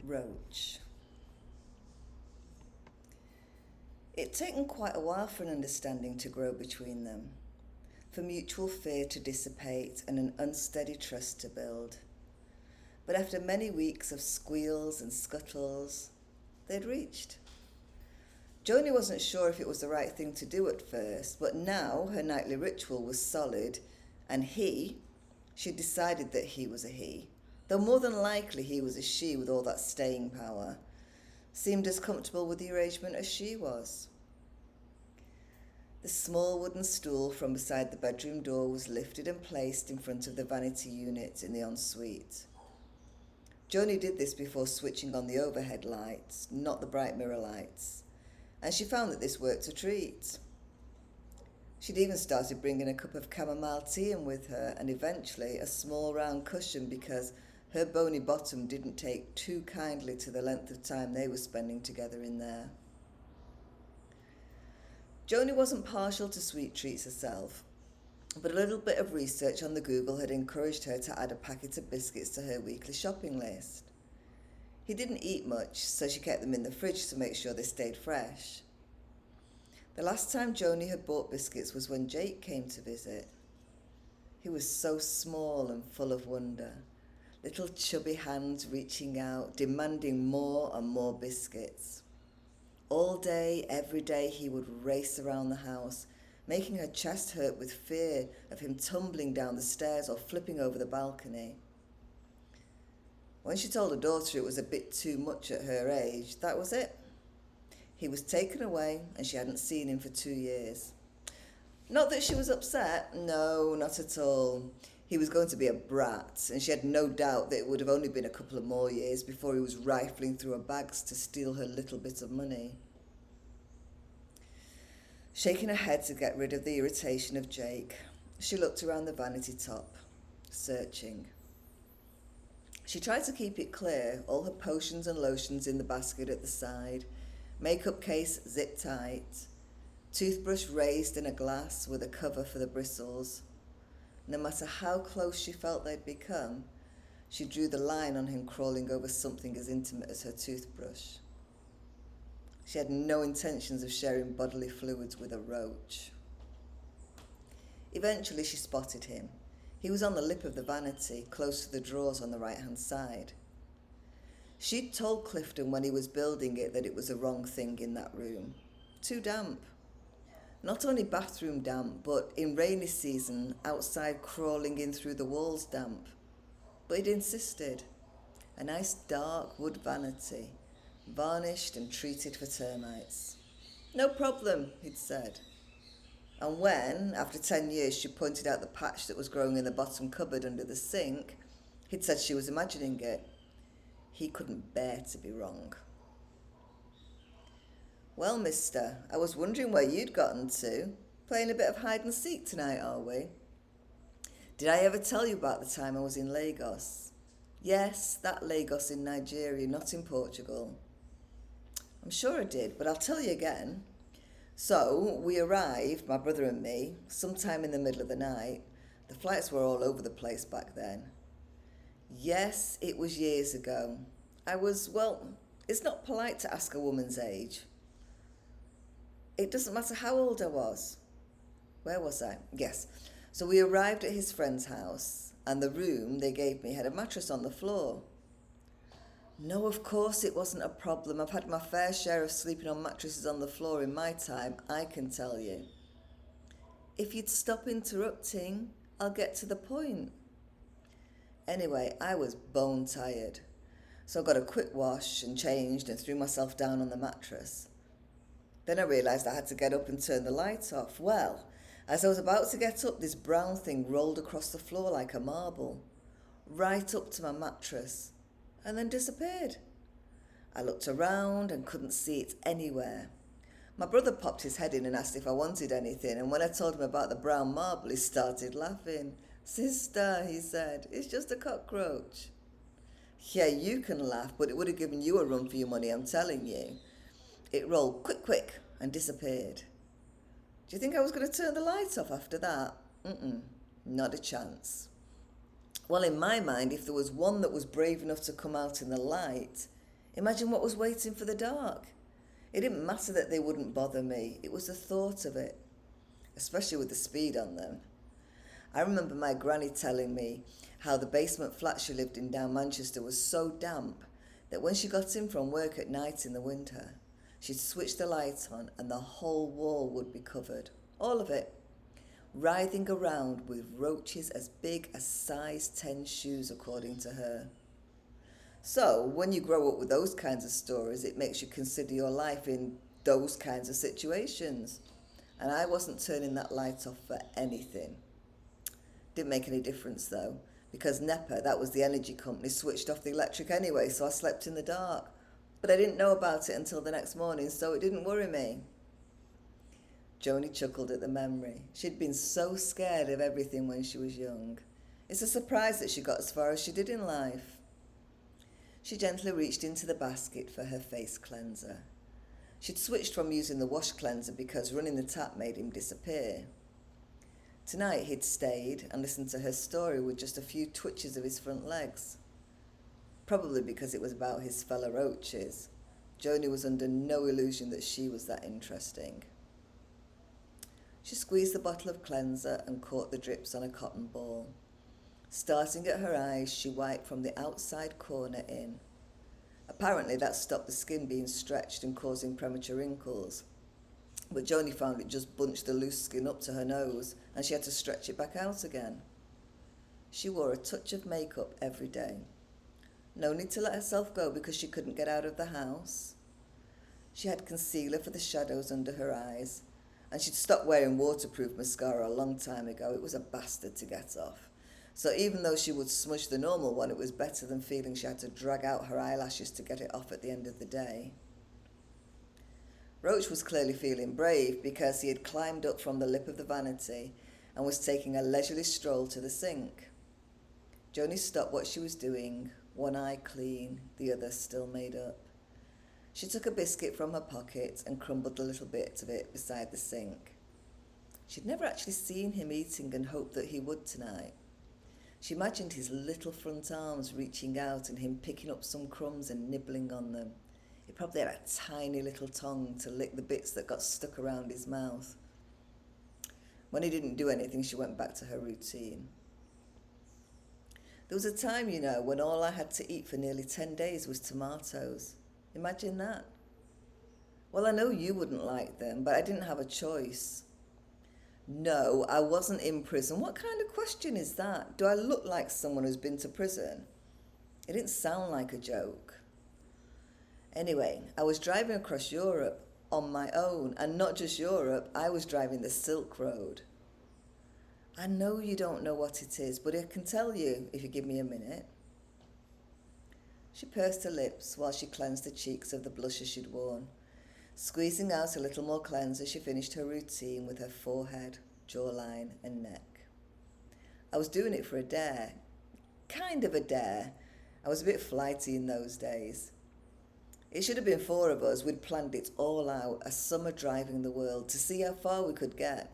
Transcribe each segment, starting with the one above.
Roach. It'd taken quite a while for an understanding to grow between them, for mutual fear to dissipate and an unsteady trust to build. But after many weeks of squeals and scuttles, they'd reached. Joni wasn't sure if it was the right thing to do at first, but now her nightly ritual was solid, and she'd decided that he was a he, though more than likely he was a she with all that staying power, seemed as comfortable with the arrangement as she was. The small wooden stool from beside the bedroom door was lifted and placed in front of the vanity unit in the ensuite. Joni did this before switching on the overhead lights, not the bright mirror lights, and she found that this worked a treat. She'd even started bringing a cup of chamomile tea in with her, and eventually a small round cushion, because her bony bottom didn't take too kindly to the length of time they were spending together in there. Joni wasn't partial to sweet treats herself, but a little bit of research on the Google had encouraged her to add a packet of biscuits to her weekly shopping list. He didn't eat much, so she kept them in the fridge to make sure they stayed fresh. The last time Joni had bought biscuits was when Jake came to visit. He was so small and full of wonder, little chubby hands reaching out, demanding more and more biscuits. All day, every day, he would race around the house, making her chest hurt with fear of him tumbling down the stairs or flipping over the balcony. When she told her daughter it was a bit too much at her age, that was it. He was taken away and she hadn't seen him for 2 years. Not that she was upset, no, not at all. He was going to be a brat, and she had no doubt that it would have only been a couple of more years before he was rifling through her bags to steal her little bit of money. Shaking her head to get rid of the irritation of Jake, she looked around the vanity top, searching. She tried to keep it clear, all her potions and lotions in the basket at the side, makeup case zipped tight, toothbrush raised in a glass with a cover for the bristles. No matter how close she felt they'd become, she drew the line on him crawling over something as intimate as her toothbrush. She had no intentions of sharing bodily fluids with a roach. Eventually she spotted him. He was on the lip of the vanity, close to the drawers on the right-hand side. She'd told Clifton when he was building it that it was a wrong thing in that room. Too damp. Not only bathroom damp, but in rainy season, outside crawling in through the walls damp. But he'd insisted. A nice dark wood vanity, varnished and treated for termites. No problem, he'd said. And when, after 10 years, she pointed out the patch that was growing in the bottom cupboard under the sink, he'd said she was imagining it. He couldn't bear to be wrong. Well, mister, I was wondering where you'd gotten to. Playing a bit of hide and seek tonight, are we? Did I ever tell you about the time I was in Lagos? Yes, that Lagos in Nigeria, not in Portugal. I'm sure I did, but I'll tell you again. So, we arrived, my brother and me, sometime in the middle of the night. The flights were all over the place back then. Yes, it was years ago. It's not polite to ask a woman's age. It doesn't matter how old I was. Where was I? Yes. So we arrived at his friend's house, and the room they gave me had a mattress on the floor. No, of course it wasn't a problem. I've had my fair share of sleeping on mattresses on the floor in my time, I can tell you. If you'd stop interrupting, I'll get to the point. Anyway, I was bone tired, so I got a quick wash and changed and threw myself down on the mattress. Then I realised I had to get up and turn the light off. Well, as I was about to get up, this brown thing rolled across the floor like a marble, right up to my mattress, and then disappeared. I looked around and couldn't see it anywhere. My brother popped his head in and asked if I wanted anything, and when I told him about the brown marble, he started laughing. Sister, he said, it's just a cockroach. Yeah, you can laugh, but it would have given you a run for your money, I'm telling you. It rolled quick, and disappeared. Do you think I was going to turn the lights off after that? Not a chance. Well, in my mind, if there was one that was brave enough to come out in the light, Imagine what was waiting for the dark. It didn't matter that they wouldn't bother me, it was the thought of it, especially with the speed on them. I remember my granny telling me how the basement flat she lived in down Manchester was so damp that when she got in from work at night in the winter, she'd switch the light on and the whole wall would be covered. All of it. Writhing around with roaches as big as size 10 shoes, according to her. So, when you grow up with those kinds of stories, it makes you consider your life in those kinds of situations. And I wasn't turning that light off for anything. Didn't make any difference though, because NEPA, that was the energy company, switched off the electric anyway, so I slept in the dark. But I didn't know about it until the next morning, so it didn't worry me. Joni chuckled at the memory. She'd been so scared of everything when she was young. It's a surprise that she got as far as she did in life. She gently reached into the basket for her face cleanser. She'd switched from using the wash cleanser because running the tap made him disappear. Tonight he'd stayed and listened to her story with just a few twitches of his front legs. Probably because it was about his fellow roaches. Joni was under no illusion that she was that interesting. She squeezed the bottle of cleanser and caught the drips on a cotton ball. Starting at her eyes, she wiped from the outside corner in. Apparently that stopped the skin being stretched and causing premature wrinkles. But Joni found it just bunched the loose skin up to her nose and she had to stretch it back out again. She wore a touch of makeup every day. No need to let herself go because she couldn't get out of the house. She had concealer for the shadows under her eyes, and she'd stopped wearing waterproof mascara a long time ago. It was a bastard to get off. So even though she would smudge the normal one, it was better than feeling she had to drag out her eyelashes to get it off at the end of the day. Roach was clearly feeling brave because he had climbed up from the lip of the vanity and was taking a leisurely stroll to the sink. Joni stopped what she was doing, one eye clean, the other still made up. She took a biscuit from her pocket and crumbled a little bit of it beside the sink. She'd never actually seen him eating and hoped that he would tonight. She imagined his little front arms reaching out and him picking up some crumbs and nibbling on them. He probably had a tiny little tongue to lick the bits that got stuck around his mouth. When he didn't do anything, she went back to her routine. There was a time, when all I had to eat for nearly 10 days was tomatoes. Imagine that. Well, I know you wouldn't like them, but I didn't have a choice. No, I wasn't in prison. What kind of question is that? Do I look like someone who's been to prison? It didn't sound like a joke. Anyway, I was driving across Europe on my own, and not just Europe, I was driving the Silk Road. I know you don't know what it is, but I can tell you if you give me a minute. She pursed her lips while she cleansed the cheeks of the blushes she'd worn. Squeezing out a little more cleanser, she finished her routine with her forehead, jawline, and neck. I was doing it for a dare. Kind of a dare. I was a bit flighty in those days. It should have been 4 of us. We'd planned it all out, a summer driving the world, to see how far we could get.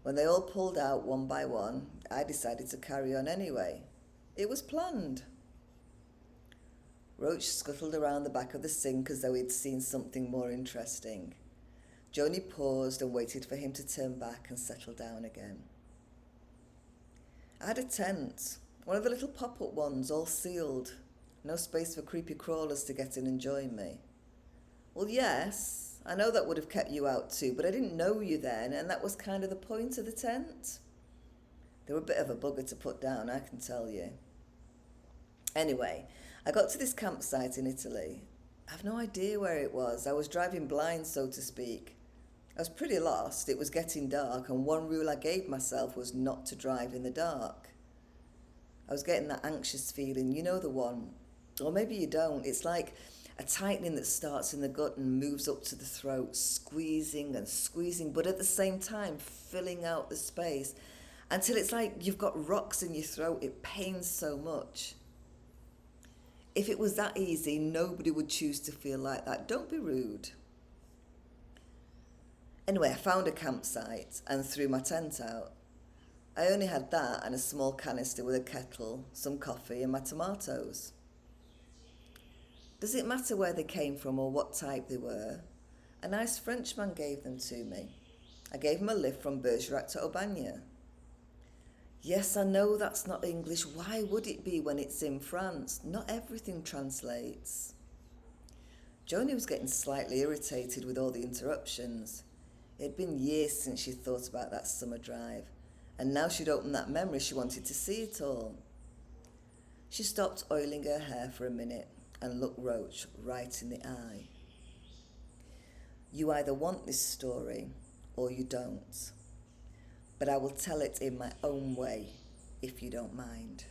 When they all pulled out one by one, I decided to carry on anyway. It was planned. Roach scuttled around the back of the sink as though he'd seen something more interesting. Joni paused and waited for him to turn back and settle down again. I had a tent, one of the little pop-up ones, all sealed. No space for creepy crawlers to get in and join me. Well, yes, I know that would have kept you out too, but I didn't know you then, and that was kind of the point of the tent. They were a bit of a bugger to put down, I can tell you. Anyway, I got to this campsite in Italy. I have no idea where it was. I was driving blind, so to speak. I was pretty lost. It was getting dark, and one rule I gave myself was not to drive in the dark. I was getting that anxious feeling, you know the one. Or maybe you don't. It's like a tightening that starts in the gut and moves up to the throat, squeezing and squeezing, but at the same time filling out the space until it's like you've got rocks in your throat. It pains so much. If it was that easy, nobody would choose to feel like that. Don't be rude. Anyway, I found a campsite and threw my tent out. I only had that and a small canister with a kettle, some coffee and my tomatoes. Does it matter where they came from or what type they were? A nice Frenchman gave them to me. I gave him a lift from Bergerac to Aubagne. Yes, I know that's not English. Why would it be when it's in France? Not everything translates. Joni was getting slightly irritated with all the interruptions. It had been years since she'd thought about that summer drive, and now she'd opened that memory, she wanted to see it all. She stopped oiling her hair for a minute and looked Roach right in the eye. You either want this story or you don't, but I will tell it in my own way, if you don't mind.